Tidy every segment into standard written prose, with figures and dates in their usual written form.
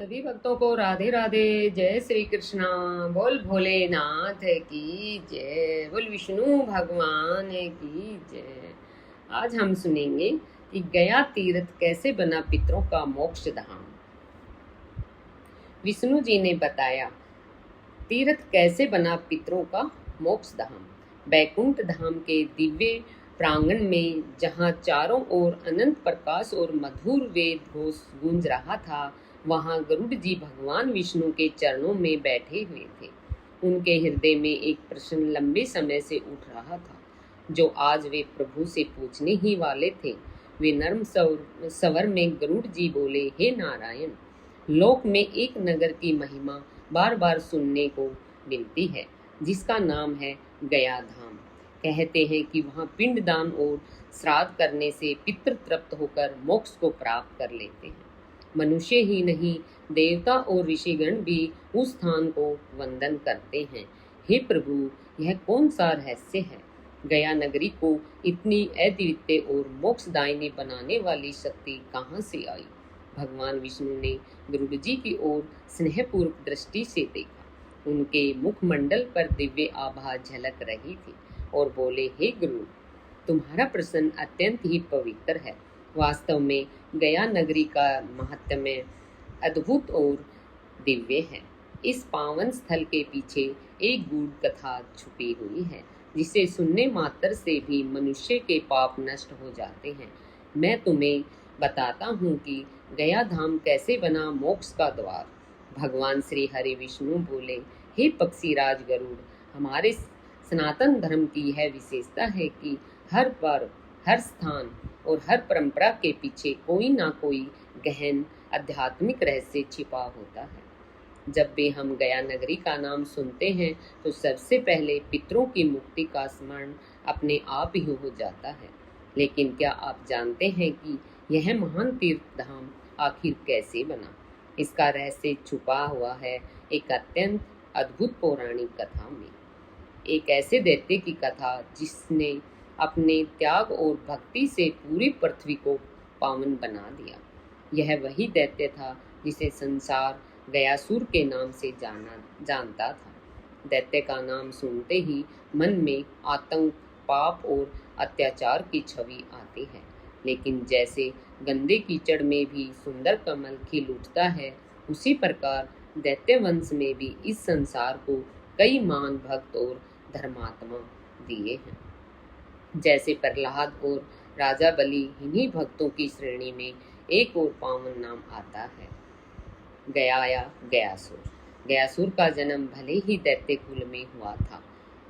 सभी भक्तों को राधे राधे। जय श्री कृष्णा। बोल भोलेनाथ की जय। बोल विष्णु भगवान की जय। आज हम सुनेंगे कि गया तीर्थ कैसे बना पितरों का मोक्ष धाम। विष्णु जी ने बताया तीर्थ कैसे बना पितरों का मोक्ष धाम। बैकुंठ धाम के दिव्य प्रांगण में जहाँ चारों ओर अनंत प्रकाश और मधुर वेद घोष गूंज रहा था, वहाँ गरुड़ जी भगवान विष्णु के चरणों में बैठे हुए थे। उनके हृदय में एक प्रश्न लंबे समय से उठ रहा था, जो आज वे प्रभु से पूछने ही वाले थे। वे नर्म स्वर में गरुड़ जी बोले, हे नारायण, लोक में एक नगर की महिमा बार बार सुनने को मिलती है, जिसका नाम है गया धाम। कहते हैं कि वहाँ पिंडदान और श्राद्ध करने से पितृ तृप्त होकर मोक्ष को प्राप्त कर लेते हैं। मनुष्य ही नहीं, देवता और ऋषिगण भी उस स्थान को वंदन करते हैं। हे प्रभु, यह कौन सा रहस्य है? गया नगरी को इतनी अद्वितीय और मोक्षदायिनी बनाने वाली शक्ति कहाँ से आई? भगवान विष्णु ने गरुड़ जी की ओर स्नेहपूर्वक दृष्टि से देखा। उनके मुखमंडल पर दिव्य आभा झलक रही थी और बोले, हे गुरु, तुम्हारा प्रश्न अत्यंत ही पवित्र है। वास्तव में गया नगरी का महात्म्य अद्भुत और दिव्य है। इस पावन स्थल के पीछे एक गूढ़ कथा छुपी हुई है, जिसे सुनने मात्र से भी मनुष्य के पाप नष्ट हो जाते हैं। मैं तुम्हें बताता हूँ कि गया धाम कैसे बना मोक्ष का द्वार। भगवान श्री हरि विष्णु बोले, हे पक्षीराज गरुड़, हमारे सनातन धर्म की यह विशेषता है कि हर बार, हर स्थान और हर परंपरा के पीछे कोई ना कोई गहन आध्यात्मिक रहस्य छिपा होता है। जब भी हम गया नगरी का नाम सुनते हैं तो सबसे पहले पितरों की मुक्ति का स्मरण अपने आप ही हो जाता है। लेकिन क्या आप जानते हैं कि यह महान तीर्थ धाम आखिर कैसे बना? इसका रहस्य छुपा हुआ है एक अत्यंत अद्भुत पौराणिक कथा में। एक ऐसे दैत्य की कथा जिसने अपने त्याग और भक्ति से पूरी पृथ्वी को पावन बना दिया। यह वही दैत्य था जिसे संसार गयासुर के नाम से जानता था। दैत्य का नाम सुनते ही मन में आतंक, पाप और अत्याचार की छवि आती है। लेकिन जैसे गंदे कीचड़ में भी सुंदर कमल खिल उठता है, उसी प्रकार दैत्य वंश में भी इस संसार को कई महान भक्त और धर्मात्मा दिए हैं। जैसे प्रहलाद और राजा बलि, इन्हीं भक्तों की श्रेणी में एक और पावन नाम आता है, गया या गयासुर। गयासुर का जन्म भले ही दैत्य कुल में हुआ था,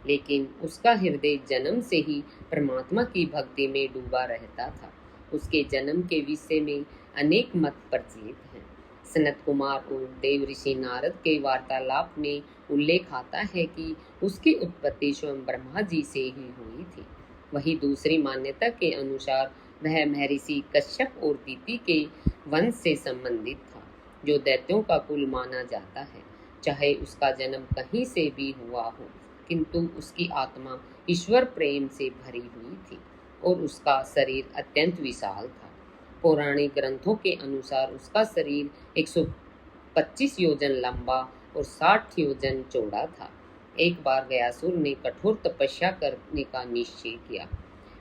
लेकिन उसका हृदय जन्म से ही परमात्मा की भक्ति में डूबा रहता था। उसके जन्म के विषय में अनेक मत प्रचलित हैं। सनत कुमार और देव ऋषि नारद के वार्तालाप में उल्लेख आता है कि उसकी उत्पत्ति स्वयं ब्रह्मा जी से ही हुई थी। वही दूसरी मान्यता के अनुसार वह महर्षि कश्यप और दीति के वंश से संबंधित था, जो दैत्यों का कुल माना जाता है। चाहे उसका जन्म कहीं से भी हुआ हो, किंतु उसकी आत्मा ईश्वर प्रेम से भरी हुई थी और उसका शरीर अत्यंत विशाल था। पौराणिक ग्रंथों के अनुसार उसका शरीर 125 योजन लंबा और 60 योजन चौड़ा था। एक बार गयासुर ने कठोर तपस्या करने का निश्चय किया।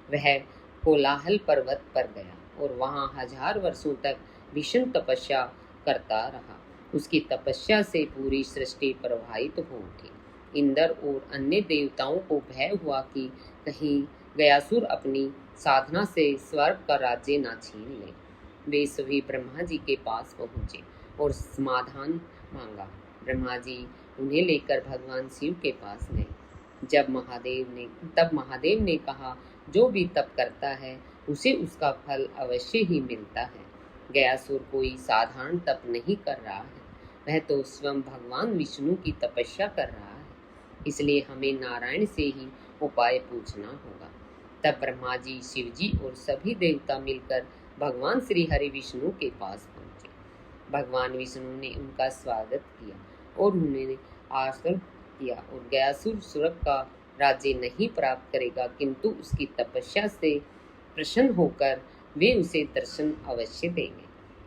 वह कोलाहल पर्वत पर गया और वहां 1000 वर्षों तक भीषण तपस्या करता रहा। उसकी तपस्या से पूरी सृष्टि प्रभावित हो उठी। इंद्र और अन्य देवताओं को भय हुआ कि कहीं गयासुर अपनी साधना से स्वर्ग का राज्य न छीन ले। वे सभी ब्रह्मा जी के पास पहुँचे और समाधान मांगा। ब्रह्मा जी उन्हें लेकर भगवान शिव के पास गए। तब महादेव ने कहा, जो भी तप करता है उसे उसका फल अवश्य ही मिलता है। गयासुर कोई साधारण तप नहीं कर रहा है, वह तो स्वयं भगवान विष्णु की तपस्या कर रहा है। इसलिए हमें नारायण से ही उपाय पूछना होगा। तब ब्रह्मा जी, शिव जी और सभी देवता मिलकर भगवान श्री हरि विष्णु के पास पहुंचे। भगवान विष्णु ने उनका स्वागत किया और उन्हें आश्वस्त किया और गयासुर स्वर्ग का राज्य नहीं प्राप्त करेगा, किंतु उसकी तपस्या से प्रसन्न होकर वे उसे दर्शन अवश्य देंगे।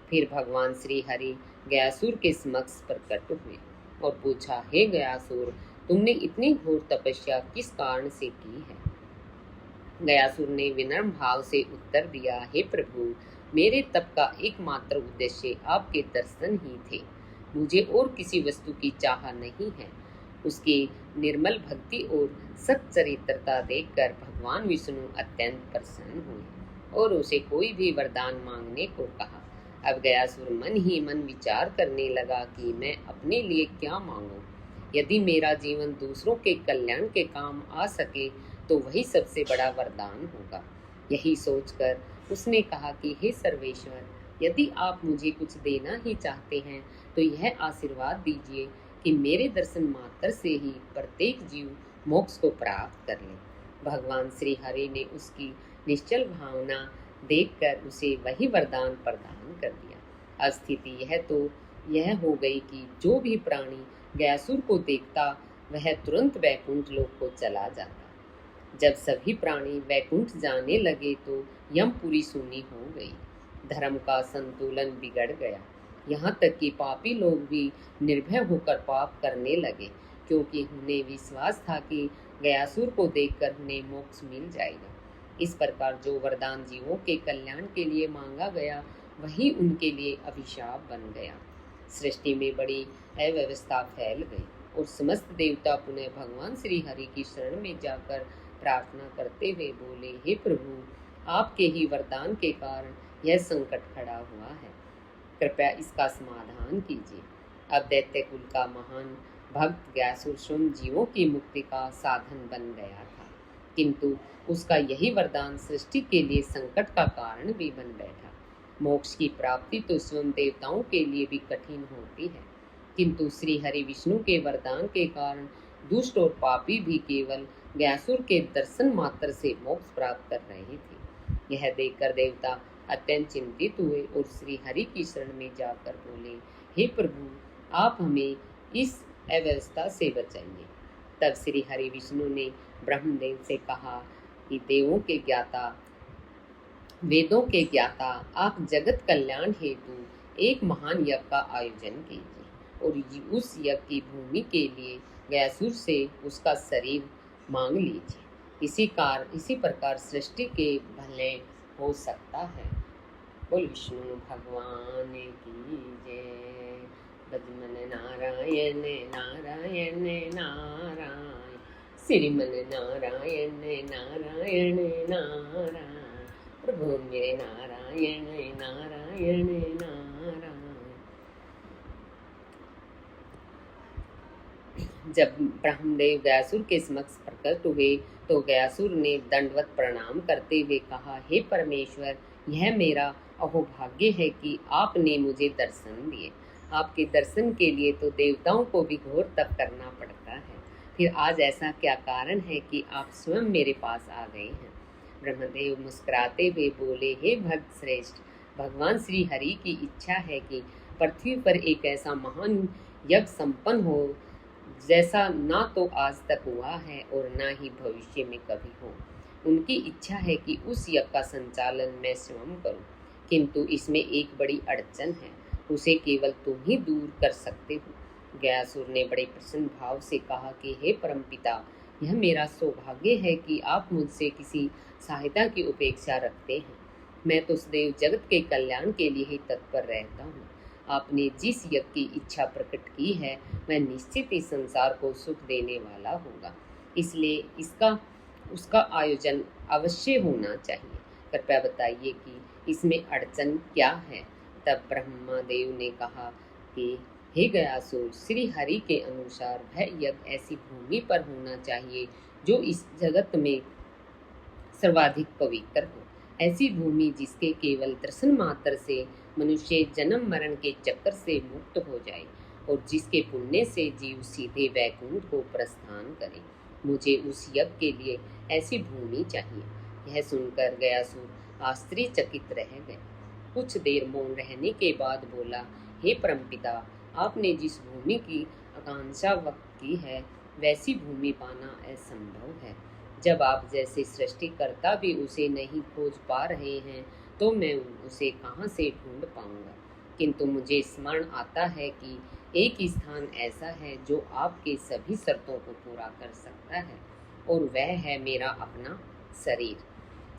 फिर भगवान श्री हरि गयासुर के समक्ष प्रकट हुए और पूछा, हे गयासुर, तुमने इतनी घोर तपस्या किस कारण से की है? गयासुर ने विनम्र भाव से उत्तर दिया, हे प्रभु, मेरे तप का एकमात्र उद्देश्य आपके दर्शन ही थे। मुझे और किसी वस्तु की चाह नहीं है। उसकी निर्मल भक्ति और सच्चरित्रता देखकर भगवान विष्णु अत्यंत प्रसन्न हुए और उसे कोई भी वरदान मांगने को कहा। अब गयासुर मन ही मन विचार करने लगा कि मैं अपने लिए क्या मांगूं। यदि मेरा जीवन दूसरों के कल्याण के काम आ सके तो वही सबसे बड़ा वरदान होगा। यही सोचकर उसने कहा कि हे सर्वेश्वर, यदि आप मुझे कुछ देना ही चाहते हैं तो यह आशीर्वाद दीजिए कि मेरे दर्शन मात्र से ही प्रत्येक जीव मोक्ष को प्राप्त कर ले। भगवान श्री हरि ने उसकी निश्चल भावना देखकर उसे वही वरदान प्रदान कर दिया। अब स्थिति यह हो गई कि जो भी प्राणी गयासुर को देखता वह तुरंत वैकुंठ लोक को चला जाता। जब सभी प्राणी वैकुंठ जाने लगे तो यमपुरी सूनी हो गई। धर्म का संतुलन बिगड़ गया। यहाँ तक कि पापी लोग भी निर्भय होकर पाप करने लगे, क्योंकि उन्हें विश्वास था कि गयासुर को देखकर उन्हें मोक्ष मिल जाएगा। इस प्रकार जो वरदान जीवों के कल्याण के लिए मांगा गया वही उनके लिए अभिशाप बन गया। सृष्टि में बड़ी अव्यवस्था फैल गई और समस्त देवता पुनः भगवान श्री हरि की शरण में जाकर प्रार्थना करते हुए बोले, हे प्रभु, आपके ही वरदान के कारण यह संकट खड़ा हुआ है, कृपया इसका समाधान कीजिए। अब दैत्य कुल का महान भक्त गयासुर स्वयं जीवों की मुक्ति का साधन बन गया था, किंतु उसका यही वरदान सृष्टि के लिए संकट का कारण भी बन बैठा। मोक्ष की प्राप्ति तो स्वयं देवताओं के लिए भी कठिन होती है, किंतु श्री हरि विष्णु के वरदान के कारण दुष्ट और पापी भी केवल गयासुर के दर्शन मात्र से मोक्ष प्राप्त कर रहे थे। यह देखकर देवता अत्यंत चिंतित हुए और श्री हरि की शरण में जाकर बोले, हे प्रभु, आप हमें इस अव्यवस्था से बचाइए। तब श्री हरि विष्णु ने ब्रह्मदेव से कहा कि देवों के ज्ञाता, वेदों के ज्ञाता, आप जगत कल्याण हेतु एक महान यज्ञ का आयोजन कीजिए और उस यज्ञ की भूमि के लिए गयासुर से उसका शरीर मांग लीजिए। इसी प्रकार सृष्टि के भले हो सकता है। बोल विष्णु भगवान की जय। बजमन नारायण नारायण नारायण, श्रीमन नारायण नारायण नारायण, प्रभु मेरे नारायण नारायण नारायण। जब ब्रह्मदेव गयासुर के समक्ष प्रकट हुए तो गयासुर ने दंडवत प्रणाम करते हुए कहा, हे परमेश्वर, यह मेरा अहोभाग्य है कि आपने मुझे दर्शन दिए। आपके दर्शन के लिए तो देवताओं को भी घोर तप करना पड़ता है, फिर आज ऐसा क्या कारण है कि आप स्वयं मेरे पास आ गए हैं? ब्रह्मदेव मुस्कुराते हुए बोले, हे भक्त श्रेष्ठ, भगवान श्री हरि की इच्छा है कि पृथ्वी पर एक ऐसा महान यज्ञ संपन्न हो जैसा ना तो आज तक हुआ है और ना ही भविष्य में कभी हो। उनकी इच्छा है कि उस यज्ञ का संचालन मैं स्वयं करूं, किंतु इसमें एक बड़ी अड़चन है, उसे केवल तुम ही दूर कर सकते हो। गयासुर ने बड़े प्रसन्न भाव से कहा कि हे परमपिता, यह मेरा सौभाग्य है कि आप मुझसे किसी सहायता की उपेक्षा रखते हैं। मैं तो सदैव जगत के कल्याण के लिए ही तत्पर रहता हूँ। आपने जिस यज्ञ की इच्छा प्रकट की है वह निश्चित ही संसार को सुख देने वाला होगा, इसलिए उसका आयोजन अवश्य होना चाहिए। कृपया बताइए कि इसमें अड़चन क्या है? तब ब्रह्मदेव ने कहा कि हे गयासुर, श्री हरि के अनुसार वह यज्ञ ऐसी भूमि पर होना चाहिए जो इस जगत में सर्वाधिक पवित्र हो, ऐसी भूमि जिसके केवल दर्शन मात्र से मनुष्य जन्म मरण के चक्कर से मुक्त हो जाए और जिसके पुण्य से जीव सीधे वैकुंठ को प्रस्थान करे। मुझे उस यज्ञ के लिए ऐसी भूमि चाहिए। यह सुनकर गयासुर आश्चर्यचकित रह गए। कुछ देर मौन रहने के बाद बोला, हे परमपिता, आपने जिस भूमि की आकांक्षा व्यक्त की है वैसी भूमि पाना असंभव है। जब आप जैसे सृष्टिकर्ता भी उसे नहीं खोज पा रहे हैं तो मैं उसे कहाँ से ढूंढ पाऊंगा। किंतु मुझे स्मरण आता है कि एक ही स्थान ऐसा है जो आपके सभी शर्तों को पूरा कर सकता है, और वह है मेरा अपना शरीर।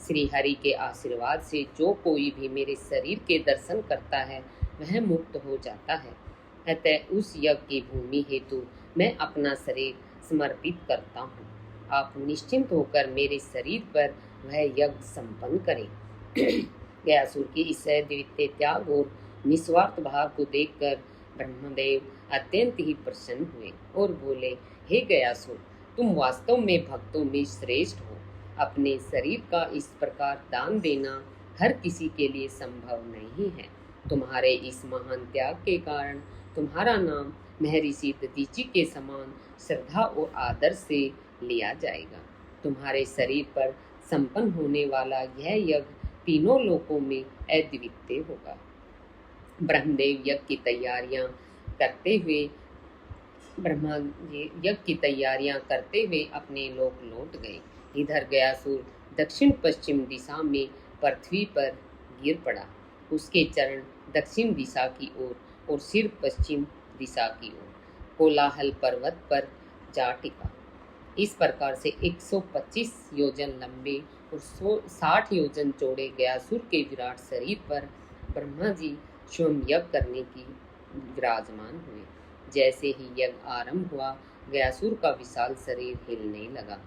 श्री हरि के आशीर्वाद से जो कोई भी मेरे शरीर के दर्शन करता है वह मुक्त हो जाता है। अतः उस यज्ञ की भूमि हेतु मैं अपना शरीर समर्पित करता हूँ। आप निश्चिंत होकर मेरे शरीर पर वह यज्ञ संपन्न करें। गयासुर की इस द्वितीय त्याग और निस्वार्थ भाव को देखकर ब्रह्मदेव अत्यंत ही प्रसन्न हुए और बोले, हे गयासुर, तुम वास्तव में भक्तों में श्रेष्ठ हो। अपने शरीर का इस प्रकार दान देना हर किसी के लिए संभव नहीं है। तुम्हारे इस महान त्याग के कारण तुम्हारा नाम महर्षि दधीचि के समान श्रद्धा और आदर से लिया जाएगा। तुम्हारे शरीर पर संपन्न होने वाला यह यज्ञ तीनों लोकों में अद्वितीय होगा। ब्रह्मदेव यज्ञ की तैयारियां करते हुए अपने लोक लौट गए। इधर गयासुर दक्षिण पश्चिम दिशा में पृथ्वी पर गिर पड़ा। उसके चरण दक्षिण दिशा की ओर और सिर पश्चिम दिशा की ओर कोलाहल पर्वत पर जा टिका। इस प्रकार से 125 योजन लंबे और 60 योजन चौड़े गयासुर के विराट शरीर पर ब्रह्मा जी स्वयं यज्ञ करने की विराजमान हुए। जैसे ही यज्ञ आरंभ हुआ, गयासुर का विशाल शरीर हिलने लगा।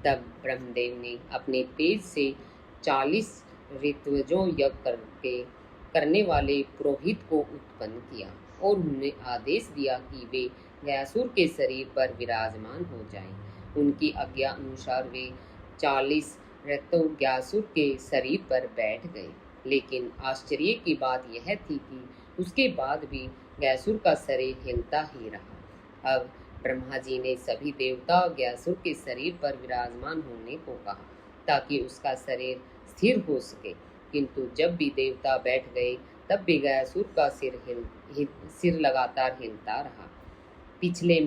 तब ब्रह्मदेव ने अपने तेज से 40 ऋत्विजों यज्ञ करने वाले पुरोहित को उत्पन्न किया और उन्हें आदेश दिया कि वे गयासुर के शरीर पर विराजमान हो जाएं। उनकी आज्ञा अनुसार वे 40 ऋतु गयासुर के शरीर पर बैठ गए। लेकिन आश्चर्य की बात यह थी कि उसके बाद भी गयासुर का शरीर हिलता ही रहा। अब ब्रह्मा जी ने सभी देवता गयासुर के शरीर पर विराजमान होने को कहा ताकि उसका शरीर स्थिर हो सके, किंतु जब भी देवता बैठ गए तब भी गयासुर का सिर लगातार हिलता रहा। पिछले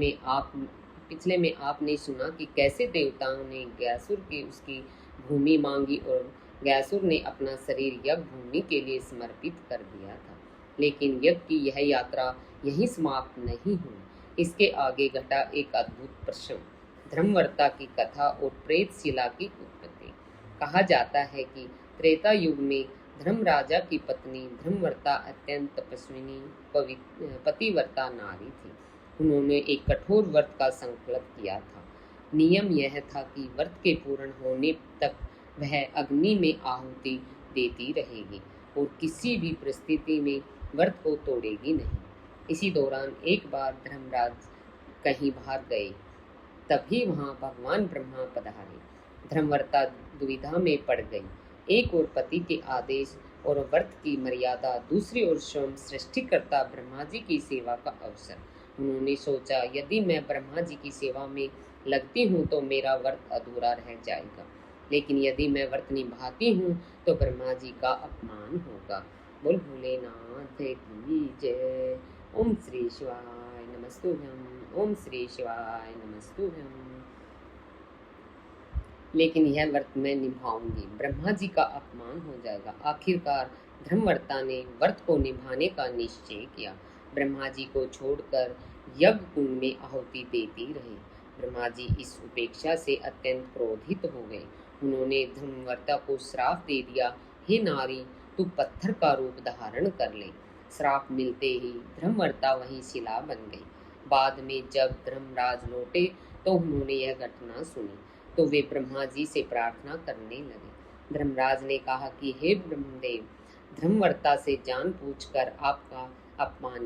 में आपने सुना कि कैसे देवताओं ने गयासुर की उसकी भूमि मांगी और गयासुर ने अपना शरीर यज्ञ भूमि के लिए समर्पित कर दिया था। लेकिन यज्ञ की यह यात्रा यहीं समाप्त नहीं हुई। इसके आगे घटा एक अद्भुत प्रसंग, धर्मवर्ता की कथा और प्रेतशिला की उत्पत्ति। कहा जाता है कि त्रेता युग में धर्मराजा की पत्नी धर्मवर्ता अत्यंत तपस्विनी पतिव्रता नारी थी। उन्होंने एक कठोर व्रत का संकल्प किया था। नियम यह था कि व्रत के पूर्ण होने तक वह अग्नि में आहुति देती रहेगी और किसी भी परिस्थिति में व्रत को तोड़ेगी नहीं। इसी दौरान एक बार धर्मराज कहीं बाहर गए, तभी वहां भगवान ब्रह्मा पधारे। धर्मवर्ता दुविधा में पड़ गई। एक और पति के आदेश और व्रत की मर्यादा, दूसरी ओर स्वयं सृष्टिकर्ता ब्रह्मा जी की सेवा का अवसर। उन्होंने सोचा, यदि मैं ब्रह्मा जी की सेवा में लगती हूँ तो मेरा व्रत अधूरा रह जाएगा, लेकिन यदि मैं व्रत निभाती हूँ तो ब्रह्मा जी का अपमान होगा। बोल भोलेनाथ की जय। ओम श्री शिवाय नमस्तुभ्यम। ओम श्री शिवाय नमस्तुभ्यम। लेकिन यह व्रत मैं निभाऊंगी, ब्रह्मा जी का अपमान हो जाएगा। आखिरकार धर्मवर्ता ने व्रत को निभाने का निश्चय किया। ब्रह्मा जी को छोड़कर यज्ञ कुंड में आहुति देती रही। ब्रह्मा जी इस उपेक्षा से अत्यंत क्रोधित हो गए। उन्होंने धर्मवर्ता को श्राप दे दिया, हे नारी, तू पत्थर का रूप धारण कर ले। श्राप मिलते ही धर्मवर्ता वहीं शिला बन गई। बाद में जब धर्मराज लौटे तो उन्होंने यह घटना सुनी तो वे ब्रह्मा जी से प्रार्थना करने लगे। धर्मराज ने कहा कि हे ब्रह्मदेव, धर्मवर्ता से जानबूझकर आपका अपमान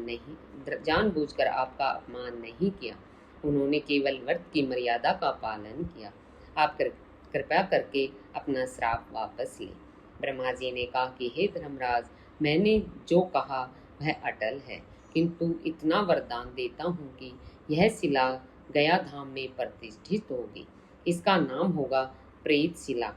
नहीं किया। उन्होंने केवल व्रत की मर्यादा का पालन किया। आप कृपया करके अपना श्राप वापस लें। ब्रह्मा जी ने कहा कि हे धर्मराज, मैंने जो कहा वह अटल है, किंतु इतना वरदान देता हूँ कि यह शिला गया धाम में प्रतिष्ठित होगी। इसका नाम होगा प्रेतशिला।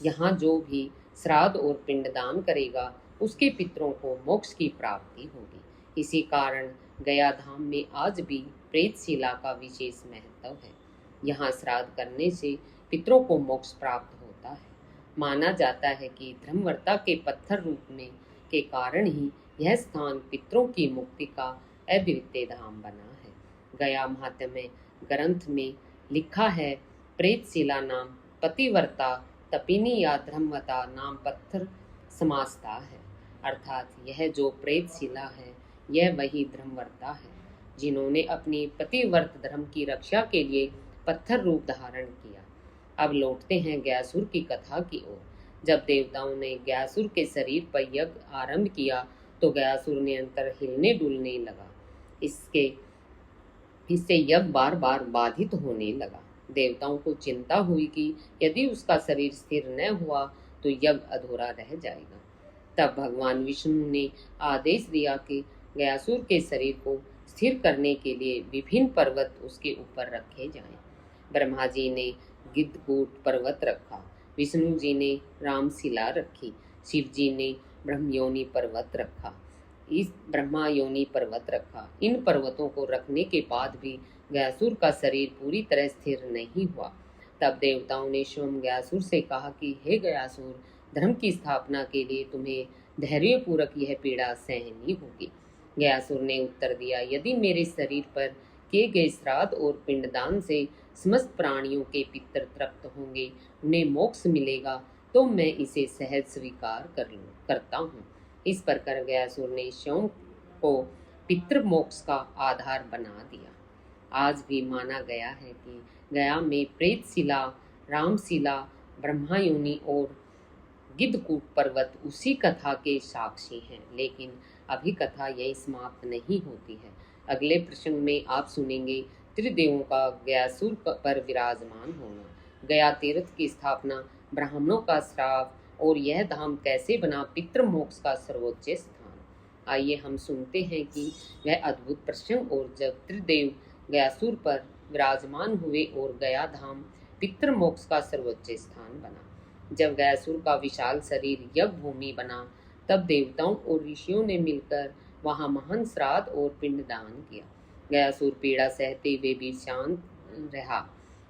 यहाँ जो भी श्राद्ध और पिंडदान करेगा उसके पितरों को मोक्ष की प्राप्ति होगी। इसी कारण गया धाम में आज भी प्रेतशिला का विशेष महत्व है। यहाँ श्राद्ध करने से पितरों को मोक्ष प्राप्त होता है। माना जाता है कि धर्मवर्ता के पत्थर रूप में के कारण ही यह स्थान पितरों की मुक्ति का अद्वितीय धाम बना है। गया महात्म्य ग्रंथ में लिखा है, प्रेतशिला नाम पतिव्रता तपिनी या धर्मवता नाम पत्थर समासता है। अर्थात यह जो प्रेतशिला है यह वही धर्मवर्ता है जिन्होंने अपनी पतिव्रत धर्म की रक्षा के लिए पत्थर रूप धारण किया। अब लौटते हैं गयासुर की कथा की ओर। जब देवताओं ने गयासुर के शरीर पर यज्ञ आरंभ किया तो गयासुर निरंतर हिलने डुलने लगा। इससे यज्ञ बार बार बाधित होने लगा। देवताओं को चिंता हुई कि यदि उसका शरीर स्थिर न हुआ तो यज्ञ अधूरा रह जाएगा। तब भगवान विष्णु ने आदेश दिया कि गयासुर के शरीर को स्थिर करने के लिए विभिन्न पर्वत उसके ऊपर रखे जाएं। ब्रह्मा जी ने गिद्धकूट पर्वत रखा, विष्णु जी ने रामशिला रखी, शिव जी ने ब्रह्मयोनि पर्वत रखा, इन पर्वतों को रखने के बाद भी गयासुर का शरीर पूरी तरह स्थिर नहीं हुआ। तब देवताओं ने स्वयं गयासुर से कहा कि हे गयासुर, धर्म की स्थापना के लिए तुम्हें धैर्यपूर्वक यह पीड़ा सहनी होगी। गयासुर ने उत्तर दिया, यदि मेरे शरीर पर किए गए श्राद्ध और पिंडदान से समस्त प्राणियों के पितर तृप्त होंगे, उन्हें मोक्ष मिलेगा, तो मैं इसे सहज स्वीकार करता हूँ। इस प्रकार गयासुर ने स्वयं को पितृ मोक्ष का आधार बना दिया। आज भी माना गया है कि गया में प्रेतशिला, रामशिला, ब्रह्मयोनि और गिद्धकूट पर्वत उसी कथा के साक्षी हैं। लेकिन अभी कथा यही समाप्त नहीं होती है। अगले प्रसंग में आप सुनेंगे त्रिदेवों का गयासुर पर विराजमान होना, गया तीर्थ की स्थापना, ब्राह्मणों का श्राप और यह धाम कैसे बना पितृ मोक्ष का सर्वोच्च स्थान। आइए हम सुनते हैं कि वह अद्भुत प्रसंग और जब त्रिदेव गयासुर पर विराजमान हुए और गया धाम पितृ मोक्ष का सर्वोच्च स्थान बना। जब गयासुर का विशाल शरीर यज्ञ भूमि बना तब देवताओं और ऋषियों ने मिलकर वहां महान श्राद्ध और पिंडदान किया। गयासुर पीड़ा सहते हुए भी शांत रहा।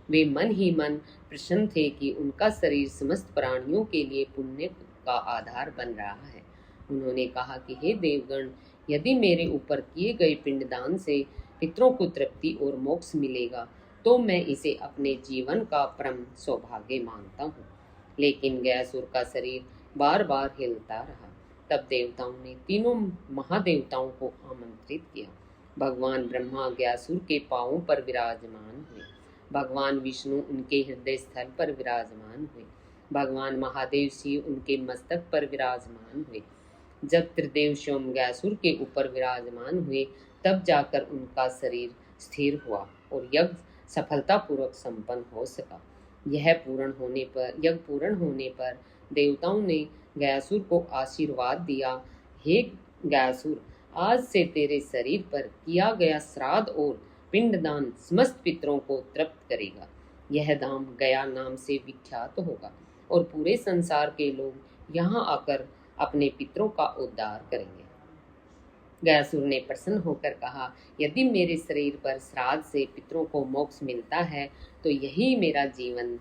वे मन ही मन प्रसन्न थे कि उनका शरीर समस्त प्राणियों के लिए पुण्य का आधार बन रहा है। उन्होंने कहा कि हे देवगण, यदि मेरे ऊपर किए गए पिंडदान से पितरों को तृप्ति और मोक्ष मिलेगा तो मैं इसे अपने जीवन का परम सौभाग्य मानता हूँ। लेकिन गयासुर का शरीर बार बार हिलता रहा। तब देवताओं ने तीनों महादेवताओं को आमंत्रित किया। भगवान ब्रह्मा गयासुर के पांवों पर विराजमान हुए, भगवान विष्णु उनके हृदय स्थल पर विराजमान हुए, भगवान महादेव शिव उनके मस्तक पर विराजमान हुए। जब त्रिदेव स्वयं गयासुर के ऊपर विराजमान हुए तब जाकर उनका शरीर स्थिर हुआ और यज्ञ सफलतापूर्वक संपन्न हो सका। यज्ञ पूर्ण होने पर देवताओं ने गयासुर को आशीर्वाद दिया, हे गयासुर, आज से तेरे शरीर पर किया गया श्राद्ध और पिंडदान समस्त पितरों को तृप्त करेगा। यह धाम गया नाम से विख्यात होगा और पूरे संसार के लोग यहाँ आकर अपने पितरों का उद्धार करेंगे। गयासुर ने प्रसन्न होकर कहा, यदि मेरे शरीर पर श्राद्ध से पितरों को मोक्ष मिलता है तो यही मेरा जीवन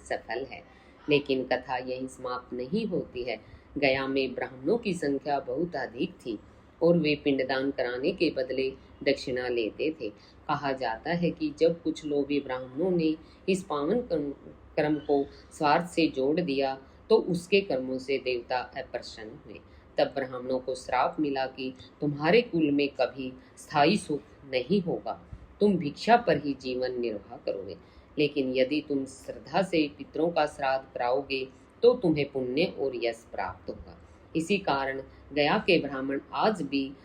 सफल है। लेकिन कथा यही समाप्त नहीं होती है। गया में ब्राह्मणों की संख्या बहुत अधिक थी और वे पिंडदान कराने के बदले दक्षिणा लेते थे। कहा जाता है कि जब कुछ लोभी ब्राह्मणों ने इस पावन कर्म को स्वार्थ से जोड़ दिया तो उसके कर्मों से देवता अप्रसन्न हुए। तब ब्राह्मणों को श्राप मिला कि तुम्हारे कुल में कभी स्थायी सुख नहीं होगा, तुम भिक्षा पर ही जीवन निर्वाह करोगे। लेकिन यदि तुम श्रद्धा से पितरों का श्राद्ध कराओगे तो तुम्हें पुण्य और यश प्राप्त होगा। इसी कारण गया के ब्राह्मण आज भी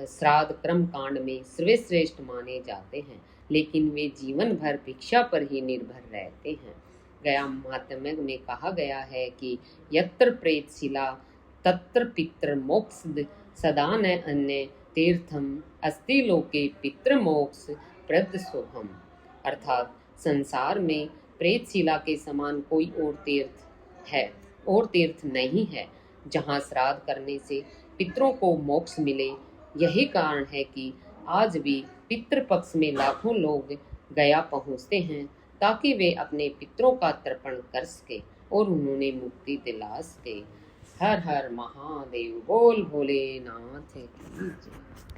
श्राद्ध कर्म कांड में सर्वश्रेष्ठ माने जाते हैं, लेकिन वे जीवन भर भिक्षा पर ही निर्भर रहते हैं। गया महात्म्य में कहा गया है कि यत्र प्रेतशिला तत्र पितृ मोक्ष सदा न अन्य तीर्थम अस्ति लोके पितृ मोक्ष प्रद सोहम। अर्थात संसार में प्रेतशिला के समान कोई और तीर्थ नहीं है जहाँ श्राद्ध करने से पितरों को मोक्ष मिले। यही कारण है कि आज भी पितृपक्ष में लाखों लोग गया पहुँचते हैं ताकि वे अपने पितरों का तर्पण कर सके और उन्होंने मुक्ति दिला सके। हर हर महादेव, बोल भोलेनाथ की जय।